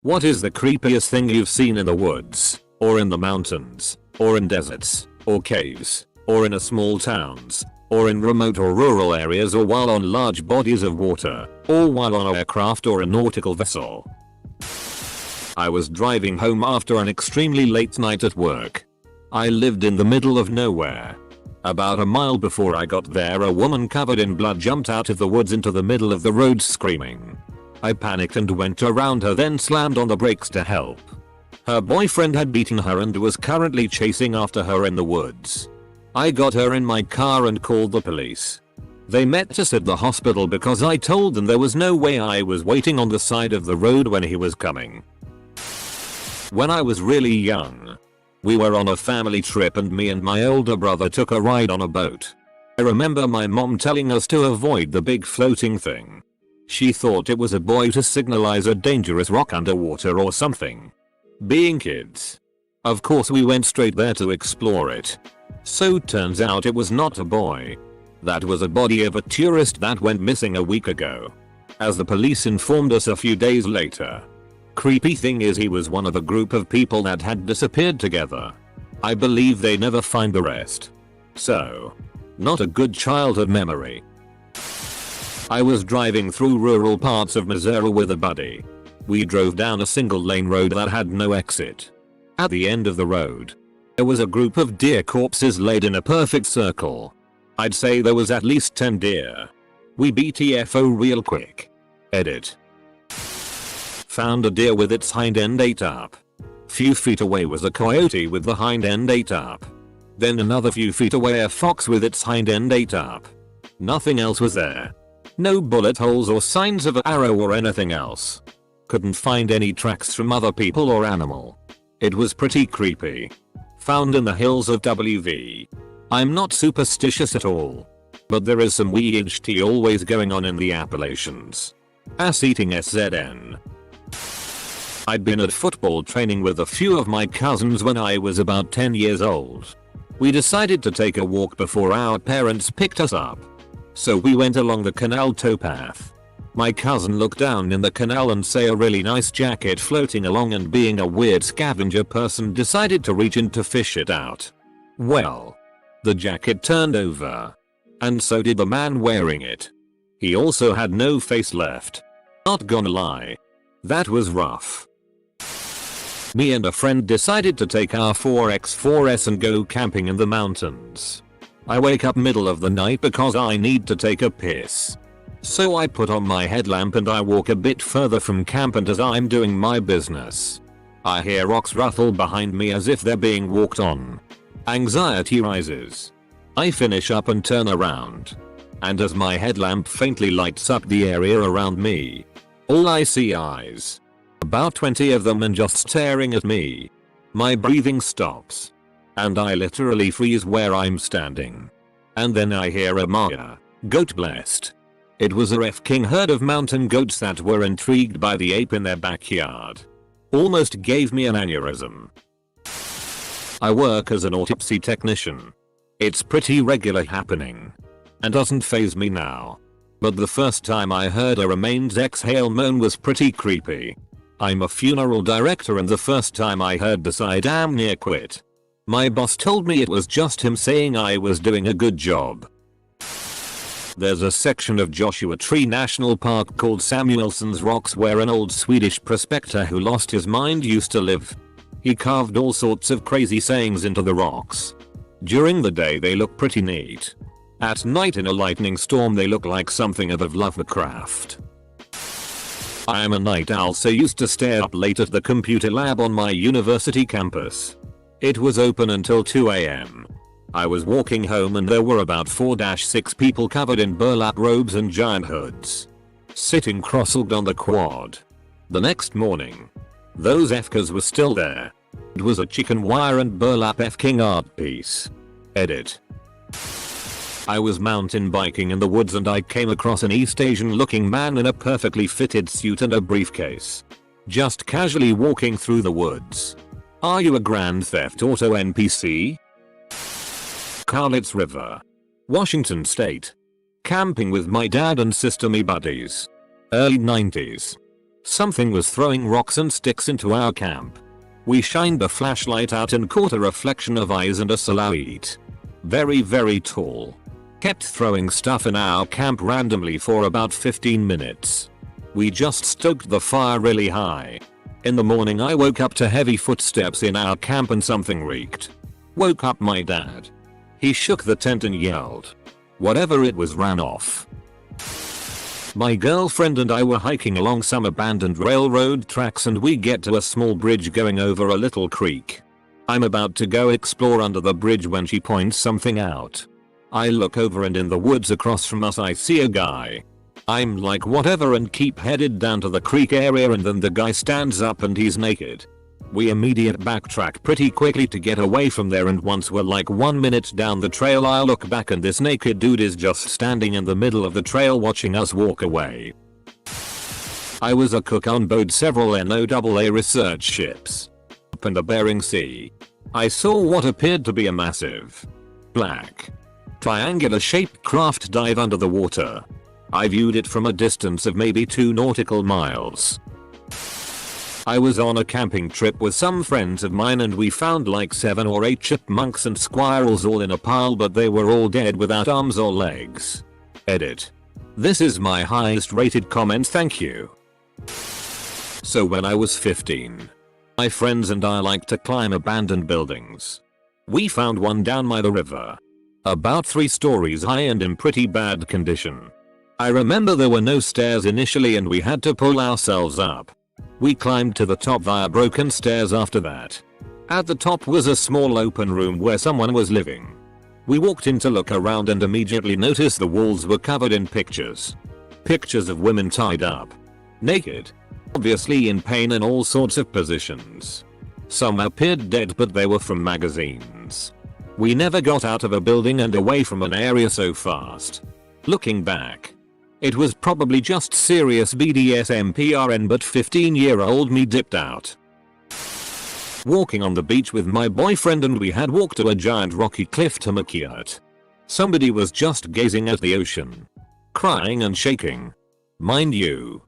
What is the creepiest thing you've seen in the woods, or in the mountains, or in deserts, or caves, or in a small towns, or in remote or rural areas, or while on large bodies of water, or while on a aircraft or a nautical vessel? I was driving home after an extremely late night at work. I lived in the middle of nowhere. About a mile before I got there, a woman covered in blood jumped out of the woods into the middle of the road screaming. I panicked and went around her, then slammed on the brakes to help. Her boyfriend had beaten her and was currently chasing after her in the woods. I got her in my car and called the police. They met us at the hospital because I told them there was no way I was waiting on the side of the road when he was coming. When I was really young, we were on a family trip and me and my older brother took a ride on a boat. I remember my mom telling us to avoid the big floating thing. She thought it was a buoy to signalize a dangerous rock underwater or something. Being kids, of course we went straight there to explore it. So turns out it was not a buoy. That was a body of a tourist that went missing a week ago, as the police informed us a few days later. Creepy thing is, he was one of a group of people that had disappeared together. I believe they never find the rest. So, not a good childhood memory. I was driving through rural parts of Missouri with a buddy. We drove down a single lane road that had no exit. At the end of the road, there was a group of deer corpses laid in a perfect circle. I'd say there was at least 10 deer. We BTFO real quick. Edit. Found a deer with its hind end ate up. Few feet away was a coyote with the hind end ate up. Then another few feet away a fox with its hind end ate up. Nothing else was there. No bullet holes or signs of an arrow or anything else. Couldn't find any tracks from other people or animal. It was pretty creepy. Found in the hills of WV. I'm not superstitious at all, but there is some weird shit always going on in the Appalachians. Ass eating SZN. I'd been at football training with a few of my cousins when I was about 10 years old. We decided to take a walk before our parents picked us up. So we went along the canal towpath. My cousin looked down in the canal and saw a really nice jacket floating along, and being a weird scavenger person decided to reach in to fish it out. Well, the jacket turned over. And so did the man wearing it. He also had no face left. Not gonna lie, that was rough. Me and a friend decided to take our 4x4S and go camping in the mountains. I wake up middle of the night because I need to take a piss. So I put on my headlamp and I walk a bit further from camp, and as I'm doing my business, I hear rocks ruffle behind me as if they're being walked on. Anxiety rises. I finish up and turn around. And as my headlamp faintly lights up the area around me, all I see eyes. About 20 of them, and just staring at me. My breathing stops. And I literally freeze where I'm standing. And then I hear a Maya, goat blessed. It was a f***ing herd of mountain goats that were intrigued by the ape in their backyard. Almost gave me an aneurysm. I work as an autopsy technician. It's pretty regular happening. And doesn't faze me now. But the first time I heard a remains exhale moan was pretty creepy. I'm a funeral director, and the first time I heard this I damn near quit. My boss told me it was just him saying I was doing a good job. There's a section of Joshua Tree National Park called Samuelson's Rocks where an old Swedish prospector who lost his mind used to live. He carved all sorts of crazy sayings into the rocks. During the day they look pretty neat. At night in a lightning storm they look like something of Lovecraft. I am a night owl, so used to stay up late at the computer lab on my university campus. It was open until 2 AM. I was walking home and there were about 4-6 people covered in burlap robes and giant hoods, sitting cross-legged on the quad. The next morning, those FKs were still there. It was a chicken wire and burlap F-king art piece. Edit. I was mountain biking in the woods and I came across an East Asian looking man in a perfectly fitted suit and a briefcase, just casually walking through the woods. Are you a Grand Theft Auto NPC? Cowlitz River, Washington State. Camping with my dad and sister me buddies. Early 90s. Something was throwing rocks and sticks into our camp. We shined the flashlight out and caught a reflection of eyes and a silhouette. Very tall. Kept throwing stuff in our camp randomly for about 15 minutes. We just stoked the fire really high. In the morning I woke up to heavy footsteps in our camp and something reeked. Woke up my dad. He shook the tent and yelled. Whatever it was ran off. My girlfriend and I were hiking along some abandoned railroad tracks and we get to a small bridge going over a little creek. I'm about to go explore under the bridge when she points something out. I look over and in the woods across from us I see a guy. I'm like whatever and keep headed down to the creek area and then the guy stands up and he's naked. We immediate backtrack pretty quickly to get away from there and once we're like 1 minute down the trail I look back and this naked dude is just standing in the middle of the trail watching us walk away. I was a cook on board several NOAA research ships. Up in the Bering Sea. I saw what appeared to be a massive, black, triangular shaped craft dive under the water. I viewed it from a distance of maybe 2 nautical miles. I was on a camping trip with some friends of mine and we found like 7 or 8 chipmunks and squirrels all in a pile but they were all dead without arms or legs. Edit. This is my highest rated comment, thank you. So when I was 15, my friends and I liked to climb abandoned buildings. We found one down by the river. About 3 stories high and in pretty bad condition. I remember there were no stairs initially and we had to pull ourselves up. We climbed to the top via broken stairs after that. At the top was a small open room where someone was living. We walked in to look around and immediately noticed the walls were covered in pictures. Pictures of women tied up. Naked. Obviously in pain in all sorts of positions. Some appeared dead but they were from magazines. We never got out of a building and away from an area so fast. Looking back, it was probably just serious BDSM PRN but 15-year-old me dipped out. Walking on the beach with my boyfriend and we had walked to a giant rocky cliff to Makiat. Somebody was just gazing at the ocean. Crying and shaking. Mind you,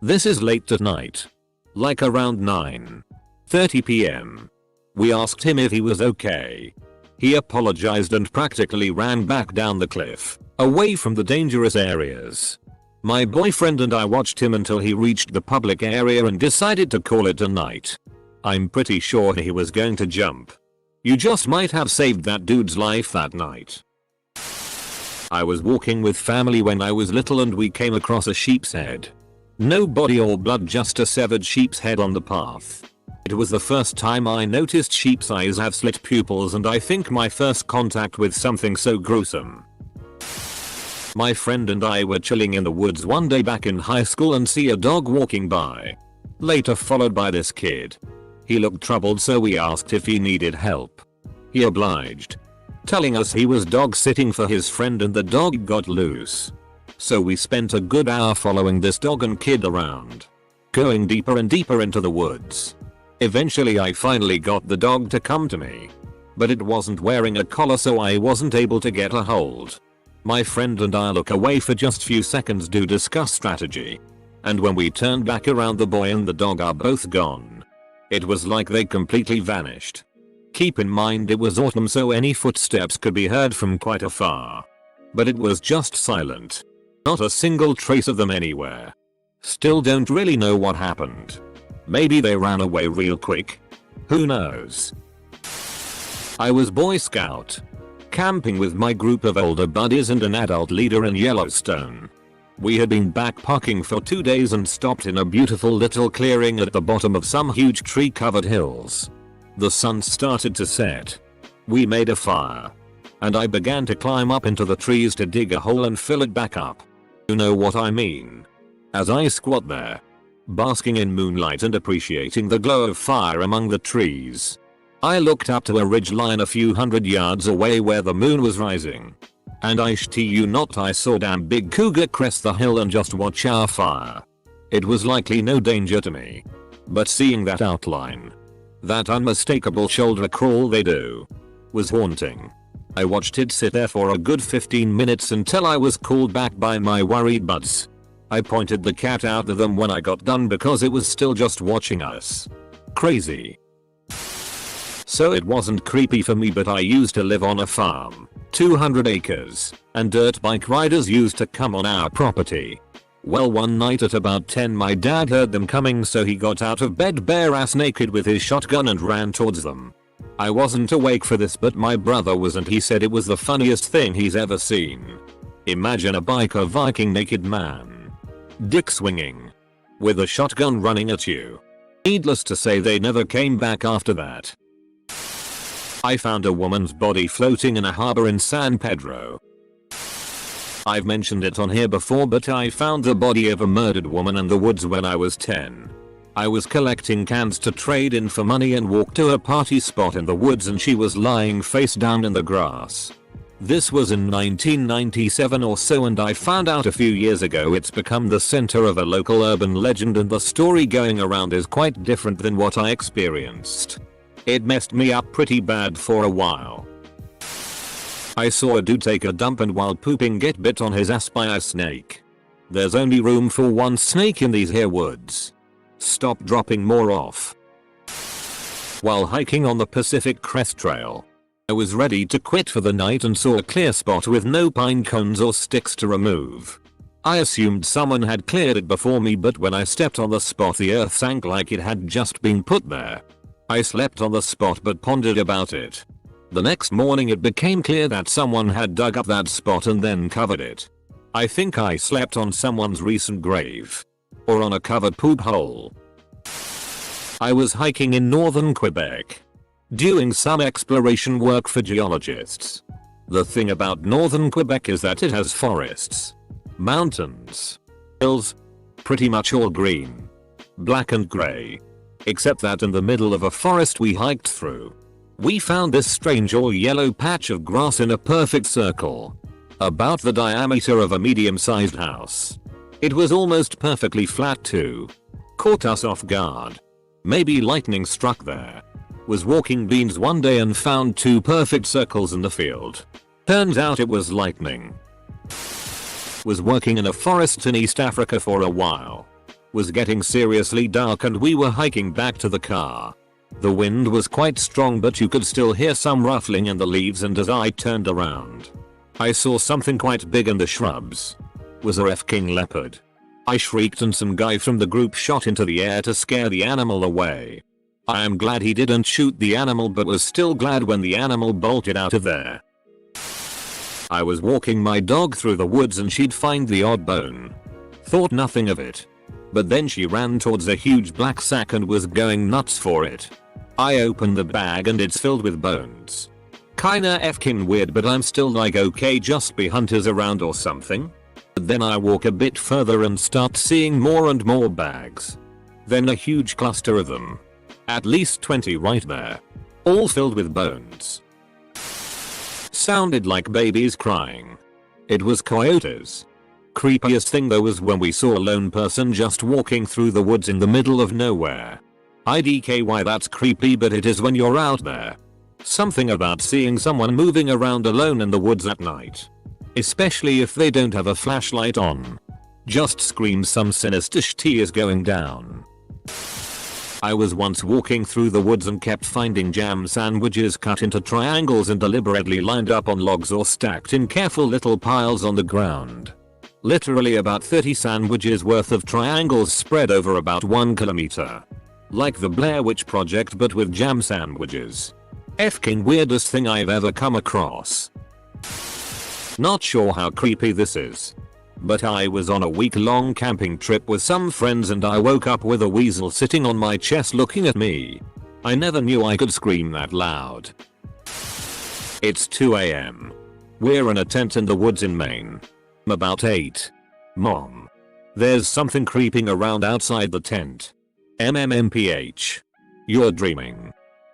this is late at night. Like around 9:30 PM. We asked him if he was okay. He apologized and practically ran back down the cliff, away from the dangerous areas. My boyfriend and I watched him until he reached the public area and decided to call it a night. I'm pretty sure he was going to jump. You just might have saved that dude's life that night. I was walking with family when I was little and we came across a sheep's head. No body or blood, just a severed sheep's head on the path. It was the first time I noticed sheep's eyes have slit pupils and I think my first contact with something so gruesome. My friend and I were chilling in the woods one day back in high school and see a dog walking by. Later followed by this kid. He looked troubled so we asked if he needed help. He obliged, telling us he was dog sitting for his friend and the dog got loose. So we spent a good hour following this dog and kid around. Going deeper and deeper into the woods. Eventually I finally got the dog to come to me. But it wasn't wearing a collar so I wasn't able to get a hold. My friend and I look away for just few seconds to discuss strategy. And when we turned back around, the boy and the dog are both gone. It was like they completely vanished. Keep in mind it was autumn so any footsteps could be heard from quite afar. But it was just silent. Not a single trace of them anywhere. Still don't really know what happened. Maybe they ran away real quick. Who knows? I was Boy Scout. Camping with my group of older buddies and an adult leader in Yellowstone. We had been backpacking for 2 days and stopped in a beautiful little clearing at the bottom of some huge tree-covered hills. The sun started to set. We made a fire. And I began to climb up into the trees to dig a hole and fill it back up. You know what I mean. As I squat there, basking in moonlight and appreciating the glow of fire among the trees, I looked up to a ridge line a few hundred yards away where the moon was rising. And I saw damn big cougar crest the hill and just watch our fire. It was likely no danger to me. But seeing that outline, that unmistakable shoulder crawl they do, was haunting. I watched it sit there for a good 15 minutes until I was called back by my worried buds. I pointed the cat out at them when I got done because it was still just watching us. Crazy. So it wasn't creepy for me, but I used to live on a farm, 200 acres, and dirt bike riders used to come on our property. Well, one night at about 10 my dad heard them coming, so he got out of bed bare ass naked with his shotgun and ran towards them. I wasn't awake for this, but my brother was, and he said it was the funniest thing he's ever seen. Imagine a biker Viking naked man, dick swinging, with a shotgun running at you. Needless to say, they never came back after that. I found a woman's body floating in a harbor in San Pedro. I've mentioned it on here before, but I found the body of a murdered woman in the woods when I was 10. I was collecting cans to trade in for money and walked to a party spot in the woods, and she was lying face down in the grass. This was in 1997 or so, and I found out a few years ago it's become the center of a local urban legend, and the story going around is quite different than what I experienced. It messed me up pretty bad for a while. I saw a dude take a dump and while pooping get bit on his ass by a snake. There's only room for one snake in these here woods. Stop dropping more off. While hiking on the Pacific Crest Trail, I was ready to quit for the night and saw a clear spot with no pine cones or sticks to remove. I assumed someone had cleared it before me, but when I stepped on the spot the earth sank like it had just been put there. I slept on the spot but pondered about it. The next morning it became clear that someone had dug up that spot and then covered it. I think I slept on someone's recent grave. Or on a covered poop hole. I was hiking in northern Quebec, doing some exploration work for geologists. The thing about northern Quebec is that it has forests, mountains, hills, pretty much all green, black and grey. Except that in the middle of a forest we hiked through, we found this strange all yellow patch of grass in a perfect circle, about the diameter of a medium-sized house. It was almost perfectly flat too. Caught us off guard. Maybe lightning struck there. Was walking beans one day and found two perfect circles in the field. Turns out it was lightning. Was working in a forest in East Africa for a while. Was getting seriously dark and we were hiking back to the car. The wind was quite strong, but you could still hear some ruffling in the leaves, and as I turned around, I saw something quite big in the shrubs. Was a f***ing leopard. I shrieked and some guy from the group shot into the air to scare the animal away. I am glad he didn't shoot the animal, but was still glad when the animal bolted out of there. I was walking my dog through the woods and she'd find the odd bone. Thought nothing of it. But then she ran towards a huge black sack and was going nuts for it. I opened the bag and it's filled with bones. Kinda f***ing weird, but I'm still like, okay, just be hunters around or something. But then I walk a bit further and start seeing more and more bags. Then a huge cluster of them. At least 20 right there. All filled with bones. Sounded like babies crying. It was coyotes. Creepiest thing though was when we saw a lone person just walking through the woods in the middle of nowhere. IDKY, that's creepy, but it is when you're out there. Something about seeing someone moving around alone in the woods at night. Especially if they don't have a flashlight on. Just screams some sinister shit is going down. I was once walking through the woods and kept finding jam sandwiches cut into triangles and deliberately lined up on logs or stacked in careful little piles on the ground. Literally about 30 sandwiches worth of triangles spread over about 1 kilometer. Like the Blair Witch Project, but with jam sandwiches. F***ing weirdest thing I've ever come across. Not sure how creepy this is. But I was on a week-long camping trip with some friends and I woke up with a weasel sitting on my chest looking at me. I never knew I could scream that loud. It's 2 AM. We're in a tent in the woods in Maine. I'm about 8. Mom. There's something creeping around outside the tent. MMMPH. You're dreaming.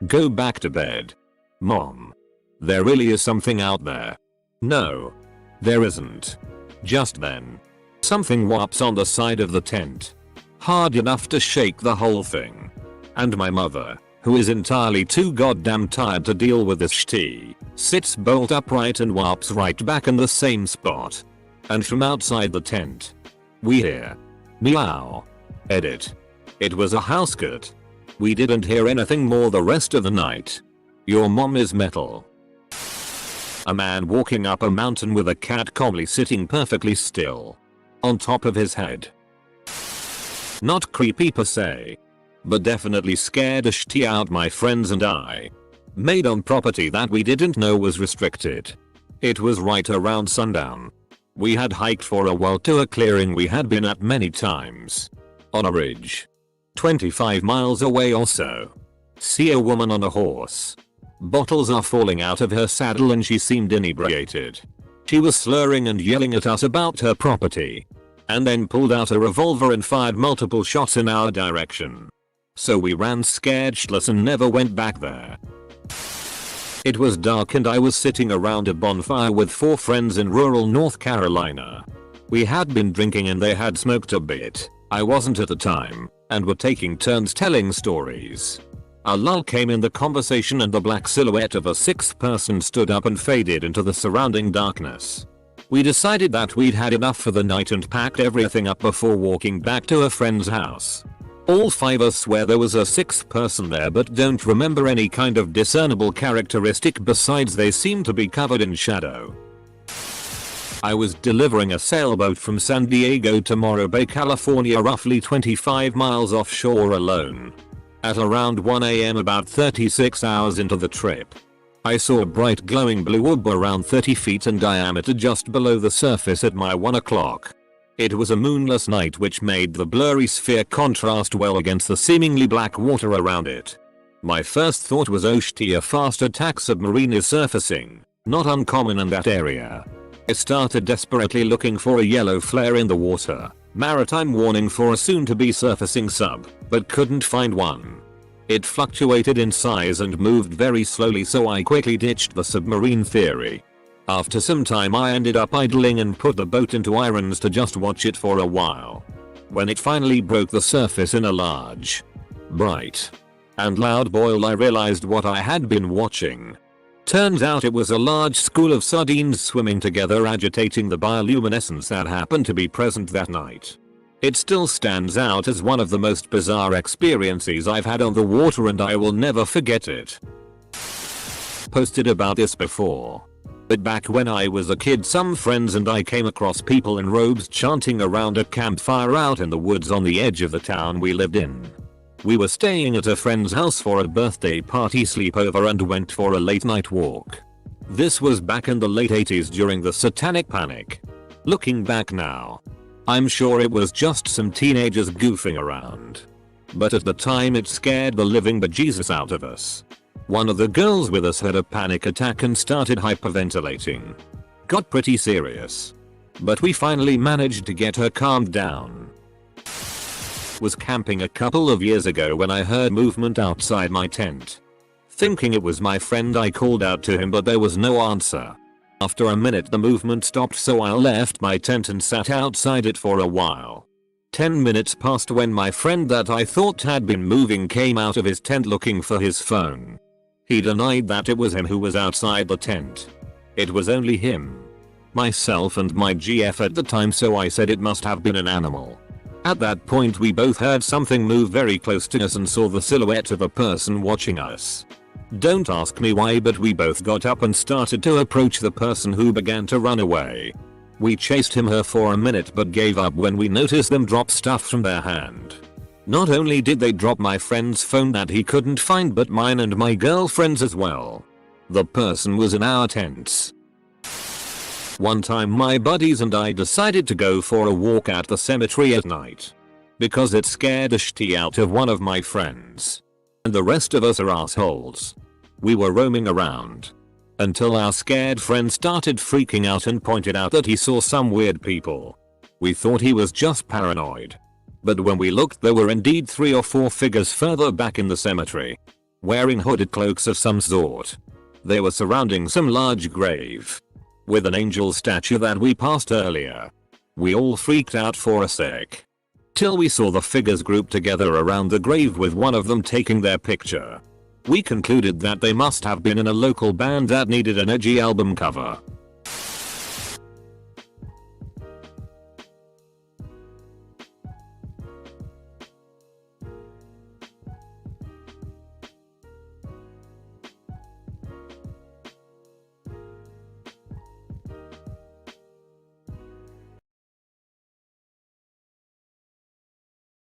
Go back to bed. Mom. There really is something out there. No. There isn't. Just then, something whops on the side of the tent. Hard enough to shake the whole thing. And my mother, who is entirely too goddamn tired to deal with this shit, sits bolt upright and whops right back in the same spot. And from outside the tent, We hear meow. Edit. It was a house cat. We didn't hear anything more the rest of the night. Your mom is metal. A man walking up a mountain with a cat calmly sitting perfectly still on top of his head. Not creepy per se, but definitely scared the shit out my friends and I. Made on property that we didn't know was restricted. It was right around sundown. We had hiked for a while to a clearing we had been at many times. On a ridge 25 miles away or so. See a woman on a horse. Bottles are falling out of her saddle and she seemed inebriated. She was slurring and yelling at us about her property. And then pulled out a revolver and fired multiple shots in our direction. So we ran scared shitless and never went back there. It was dark and I was sitting around a bonfire with 4 friends in rural North Carolina. We had been drinking and they had smoked a bit. I wasn't at the time, and were taking turns telling stories. A lull came in the conversation and the black silhouette of a 6th person stood up and faded into the surrounding darkness. We decided that we'd had enough for the night and packed everything up before walking back to a friend's house. All 5 us swear there was a 6th person there but don't remember any kind of discernible characteristic besides they seemed to be covered in shadow. I was delivering a sailboat from San Diego to Morro Bay, California, roughly 25 miles offshore alone. At around 1 AM, about 36 hours into the trip, I saw a bright glowing blue orb around 30 feet in diameter just below the surface at my 1 o'clock. It was a moonless night which made the blurry sphere contrast well against the seemingly black water around it. My first thought was oh shit, a fast attack submarine is surfacing, not uncommon in that area. I started desperately looking for a yellow flare in the water, maritime warning for a soon-to-be surfacing sub, but couldn't find one. It fluctuated in size and moved very slowly, so I quickly ditched the submarine theory. After some time I ended up idling and put the boat into irons to just watch it for a while. When it finally broke the surface in a large, bright, and loud boil, I realized what I had been watching. Turns out it was a large school of sardines swimming together, agitating the bioluminescence that happened to be present that night. It still stands out as one of the most bizarre experiences I've had on the water and I will never forget it. Posted about this before. But back when I was a kid, some friends and I came across people in robes chanting around a campfire out in the woods on the edge of the town we lived in. We were staying at a friend's house for a birthday party sleepover and went for a late night walk. This was back in the late 80s during the Satanic Panic. Looking back now, I'm sure it was just some teenagers goofing around. But at the time it scared the living bejesus out of us. One of the girls with us had a panic attack and started hyperventilating. Got pretty serious. But we finally managed to get her calmed down. Was camping a couple of years ago when I heard movement outside my tent. Thinking it was my friend, I called out to him but there was no answer. After a minute the movement stopped, so I left my tent and sat outside it for a while. 10 minutes passed when my friend that I thought had been moving came out of his tent looking for his phone. He denied that it was him who was outside the tent. It was only him, myself and my GF at the time, so I said it must have been an animal. At that point we both heard something move very close to us and saw the silhouette of a person watching us. Don't ask me why, but we both got up and started to approach the person, who began to run away. We chased her for a minute but gave up when we noticed them drop stuff from their hand. Not only did they drop my friend's phone that he couldn't find, but mine and my girlfriend's as well. The person was in our tents. One time my buddies and I decided to go for a walk at the cemetery at night. Because it scared the shit out of one of my friends. And the rest of us are assholes. We were roaming around. Until our scared friend started freaking out and pointed out that he saw some weird people. We thought he was just paranoid. But when we looked, there were indeed 3 or 4 figures further back in the cemetery. Wearing hooded cloaks of some sort. They were surrounding some large grave. With an angel statue that we passed earlier. We all freaked out for a sec. Till we saw the figures grouped together around the grave with one of them taking their picture. We concluded that they must have been in a local band that needed an edgy album cover.